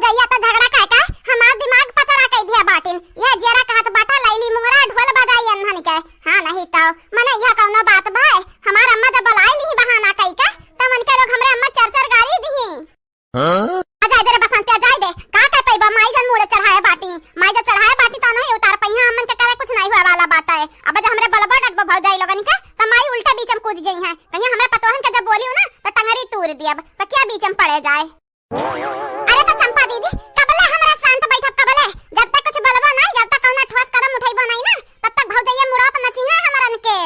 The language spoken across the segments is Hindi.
भौजैया तो झगड़ा का का हमार दिमाग पचरा कह दिया बाटिन। यह जेरा कहत बाटा लैली मुंगरा ढोल बजाई अनहन के। हां नहीं तो मने यह कौनो बात भाई हमार अम्मा जब बुलाई ली बहाना कई का त मन के लोग हमरे अम्मा चरचर गाड़ी दी। हां आ जाए जरा बसंत आ जाए दे का का पैबा माई जन मुड़े चढ़ाए बाटी माई जब चढ़ाए बाटी तो नहीं उतार पहिया अम्मन के करे कुछ नहीं हुआ वाला बात है। अब जब हमरे बलबा डट भौजाई लोगन का त माई उल्टा बीच में कूद जई है कहीं हमरे पतोहन के जब बोलियो ना तो टंगरी तूर दियब तो क्या बीच में पड़े जाए। अरे तो चंपा दीदी कबले हमरा शांत बैठब कबले जब तक कुछ बोलबो नहीं जब तक कौनो ठोस कदम उठाइबो नहीं ना तब तक भौजैया मुड़ाप नची है हमरन के।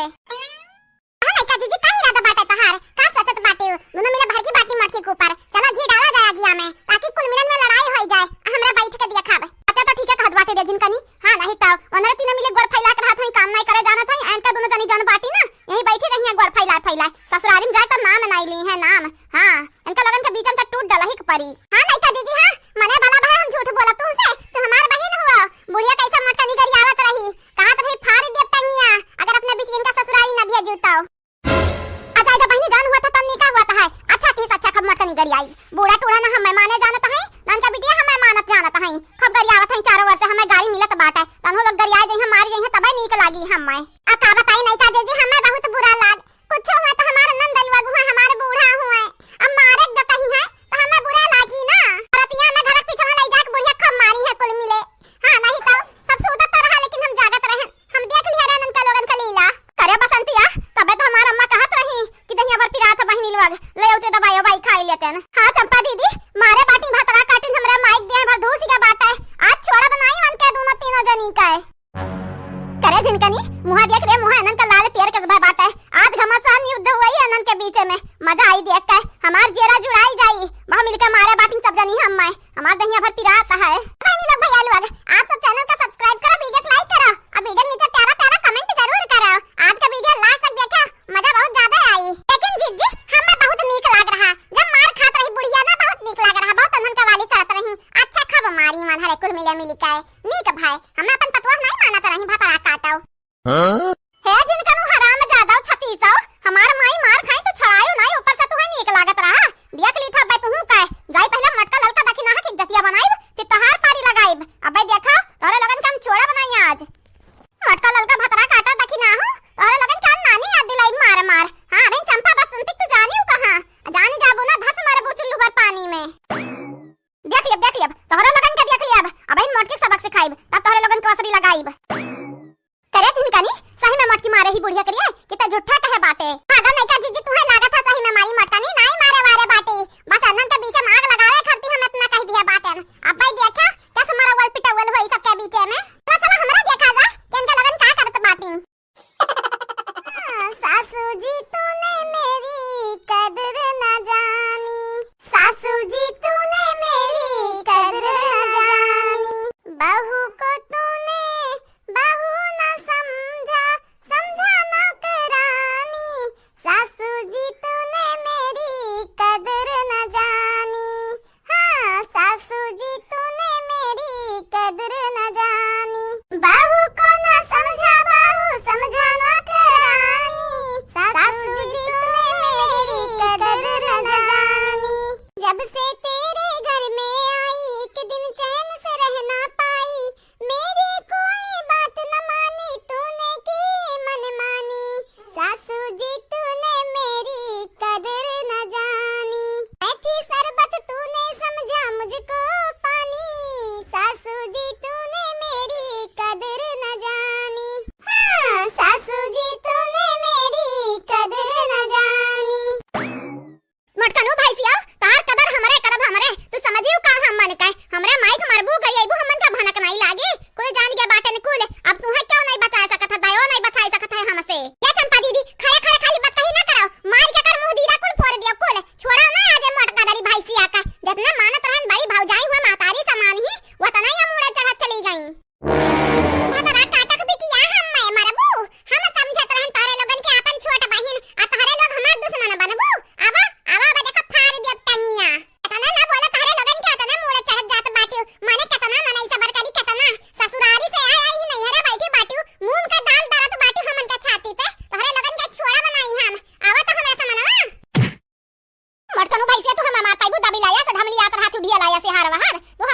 हां लइका जीजी काई इरादा बाटे तहार का सचत बाटे दोनों मिले भड़की बाटी मटकी के ऊपर चलो घी डाला जाए गिया में ताकि कुल मिलन में लड़ाई हो जाए हमरा बैठ के दिया खाबे। अच्छा तो ठीक है कहत बाटे दे जिनकनी। हां नहीं तो ओनरे तीन मिले गोर फैला के हाथ में काम नहीं करे जाना था एंता दोनों जनी जन बाटी ना यही बैठी रही है गोर फैला फैला ससुरारी में जाए तो नाम नहीं ली है नाम। हां इनका लगन के बीच में टूट डला ही परी। हां लइका दीदी हां मने वाला भाई हम झूठ बोला तुमसे तो हमार बहन हुआ बुढ़िया कैसा मटकनी करी आवत रही कहा तो भाई फाड़ दे टंगिया अगर अपने बीच इनका ससुरारी ना भेजू तो। अच्छा जब बहनी जान हुआ था तब निका हुआ था है अच्छा ठीक अच्छा खब मटकनी करी आई बूढ़ा टूढ़ा ना हमें माने जानत है नन का बिटिया हमें मानत जानत है खब करी आवत है चारों ओर से हमें गाड़ी मिलत बाटे तनो लोग दरिया जई हम मारी जई तबे नीक लागी हमें। आ का बताई नहीं का जी हमें बहुत बुरा लाग कुछ हुआ तो हमारे नंदलवा हुआ हमारे बूढ़ा हुआ अब मारे जो कहीं है तो हमें बुरा लागी ना रतिया में घर पीछे ले जाके बुढ़िया खब मारी है कुल मिले। हां नहीं तो सब सुतत रहा लेकिन हम जागत रहे हम देख लिया रे नंका लोगन का लीला करे बसंतिया तबे तो हमार अम्मा कहत रही कि दहिया भर पिरात बहिनी लोग ले उते दवाई बाई खाई लेते हैं। हां चंपा दीदी मारे बाटी भतरा काटिन हमरा माइक दे भर धूसी का बात है आज छोड़ा बनाई मन के दोनों तीनों जनी का करे जिनकनी मुहा देख रे मुहा अनन का लाल तेर के भाई बात है आज घमासान युद्ध हुई अनन के बीच में मजा आई देख के हमार जेरा जुड़ाई जाई वहां मिलकर मारे बाटी सब जनी हम मैं हमार दहिया भर पिरात है। बहनी लोग भैया लोग आप सब चैनल का सब्सक्राइब करो वीडियो को लाइक करो और वीडियो नीचे प्यारा प्यारा कमेंट जरूर करो। आज का वीडियो लास्ट तक देखा मजा बहुत ज्यादा आई लेकिन जीजी हमें बहुत नीक लग रहा जब मार खात रही बुढ़िया ना बहुत नीक लग रहा बहुत अनन का वाली करत रही अच्छा खब मारी मन हरे कुल मिले मिल के नीक भाई हमें अपन पतवा नहीं मानत रही भतरा काटो। हां है जिनकनु हराम ज्यादा 3600 हमार माई मार खाई तो छड़ायो नहीं ऊपर से तुम्हें नीक लागत रहा देख ली था बे तू कह जाई पहले मटका ललका देखी ना कि जतिया बनाई फिर तहार पारी लगाई अबे देखा तोरे लगन के हम चोड़ा बनाई आज मटका ललका भतरा काटा देखी ना हो तोरे लगन के नानी याद दिलाई मार मार। हां बहन चंपा बसंती तू जानी हो कहां जानी जाबू ना धस मारे बुचुल्लू भर पानी में देख लिया तोरे लगन के देख लिया अब इन मोटकी सबक सिखाई तब तोरे लगन के असरी लगाई करे जिनकनी सही में मटकी मारे ही बुढ़िया करिए कितना झूठा कहे बाटे। आगा नहीं का जीजी तुम्हें लागत था सही में मारी मटनी नहीं मारे वारे बाटे बस अनन के बीच में आग लगावे खरती हम इतना कह दिया बाटे अब भाई देखा कैसे मारा वल पिटावल होई सबके बीच में तो चलो हमरा देखा जा कि इनका लगन का करत बाटी। सासू जी तूने मेरी कदर न जानी सासू जी तूने मेरी कदर न जानी बहू को तूने बहू न समझा समझा नौकरानी सासू जी तूने मेरी कदर न जानी। हाँ सासू जी तूने मेरी कदर न जानी बहू को न समझा बहू समझा नौकरानी सासू जी तूने मेरी कदर न जानी। जब से तेरे घर में आई एक दिन चैन से रह ना पाई मेरी कोई बात न मानी तूने की मन मानी सासू जी तूने मेरी कदर न जानी। ऐसी शरबत तूने समझा मुझको पानी सासू जी तूने मेरी कदर न जानी। हाँ सासू जी तूने मेरी कदर न जानी। मटकनु भाई सिया तार कदर हमरे करब हमरे तू समझियो का हम मन का हमरे माइक मरबू गई आइबू हमन का भनक नहीं लागे कोई जान के बाटे न कुल अब तू है क्यों नहीं बचा सकत है दयो नहीं बचा सकत है हमसे। या चंपा दीदी खड़े खड़े खाली बात ही ना करो मार के कर मुंह दीदा कुल फोड़ दियो कुल छोड़ा ना आज मटका दरी भाई सिया का जितना मानत रहन बड़ी भौजाई हुआ मातारी समान ही वो तना या मुड़े चढ़ चली गई भतरा काटक बिटिया हम मैं मरबू हम समझत रहन तारे लोगन के अपन छोट बहिन आ तारे लोग हमार दुश्मन बनबू आवा आवा बे देखो फाड़ दे टंगिया तना ना बोला तारे लोगन के तना मुड़े चढ़ जात बाटियो माने केतना मनाई सबर करी केतना ससुरारी से आई ही नहीं हरे बैठी बाटियो मुंह का दाल दरत बाटी हमन के छाती पे तारे लोगन के छोड़ा बनाई हम आवा तो हमरा समनवा मटकनु भाई से तू हम माताई बु दबी लाया से ढमली आत हाथ उठिया लाया से हार वहार तू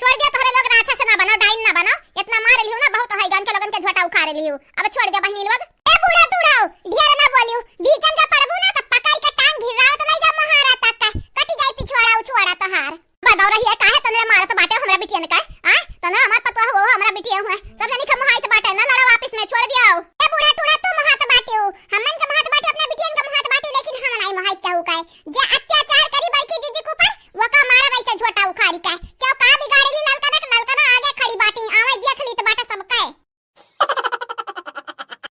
छोड़ दियो तोहरे लोग अच्छा से ना बनो, डाइन ना बनो, इतना मार लियो ना बहुत है गन के लगन के झोटा उखाड़ लियो। अब छोड़ दे बहनी लोग।